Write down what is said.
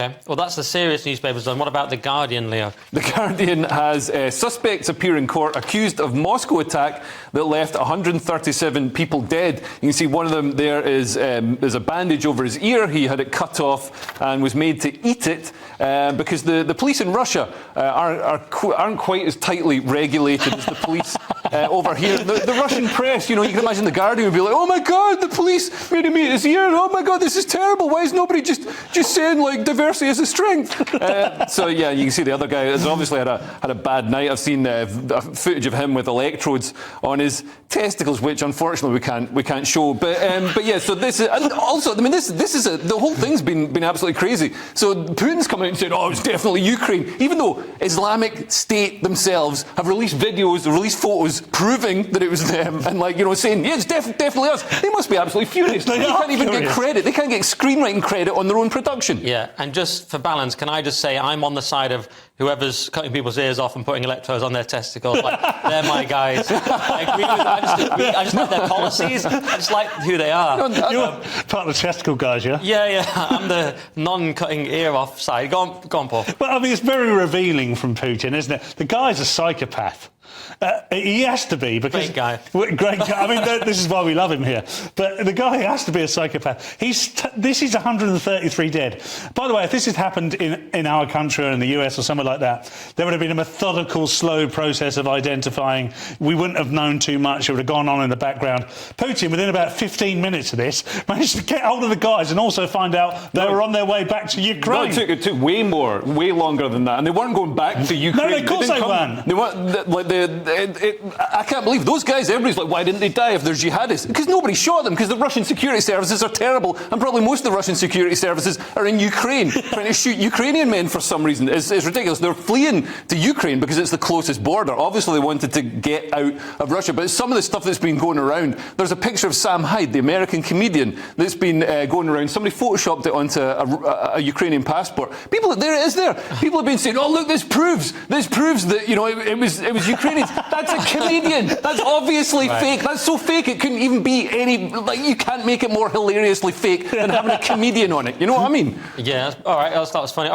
Okay. Well, that's the serious newspapers done. What about The Guardian, Leo? The Guardian has suspects appear in court accused of Moscow attack that left 137 people dead. You can see one of them there is there's a bandage over his ear. He had it cut off and was made to eat it because the police in Russia aren't quite as tightly regulated as the police over here. The Russian press, you know, you can imagine The Guardian would be like, oh my God, the police made him eat his ear. Oh my God, this is terrible. Why is nobody just saying, like, diversity is a strength? So yeah, you can see the other guy has obviously had a bad night. I've seen footage of him with electrodes on his testicles, which unfortunately we can't show. But yeah, so this is, and also, I mean, this is the whole thing's been absolutely crazy. So Putin's come out and said, oh, it's definitely Ukraine, even though Islamic State themselves have released videos, released photos proving that it was them, and, like, you know, saying, yeah, it's definitely us. They must be absolutely furious. They can't even get credit. They can't get screenwriting credit on their own production. Yeah, and just for balance, can I just say I'm on the side of whoever's cutting people's ears off and putting electrodes on their testicles. Like, they're my guys. I agree with. I just like their policies. I just like who they are. You're part of the testicle guys, yeah? Yeah. I'm the non-cutting ear off side. Go on, Paul. Well, I mean, it's very revealing from Putin, isn't it? The guy's a psychopath. He has to be, because... Great guy. Great guy. I mean, this is why we love him here. But the guy has to be a psychopath. This is 133 dead. By the way, if this had happened in our country or in the US or somewhere like that, there would have been a methodical, slow process of identifying. We wouldn't have known too much. It would have gone on in the background. Putin, within about 15 minutes of this, managed to get hold of the guys and also find out they were on their way back to Ukraine. No, it took way longer than that. And they weren't going back to Ukraine. No, of course they weren't. They weren't, I can't believe those guys. Everybody's like, why didn't they die if they're jihadists? Because nobody shot them, because the Russian security services are terrible, and probably most of the Russian security services are in Ukraine trying to shoot Ukrainian men for some reason. It's ridiculous. They're fleeing to Ukraine because it's the closest border. Obviously they wanted to get out of Russia, but some of the stuff that's been going around, there's a picture of Sam Hyde, the American comedian, that's been going around. Somebody photoshopped it onto a Ukrainian passport. People, there it is there. People have been saying, oh look, this proves that, you know, it was Ukrainians. That's a comedian. That's obviously fake. That's so fake it couldn't even be any, like, you can't make it more hilariously fake than having a comedian on it. You know what I mean? Yeah, all right, that was funny.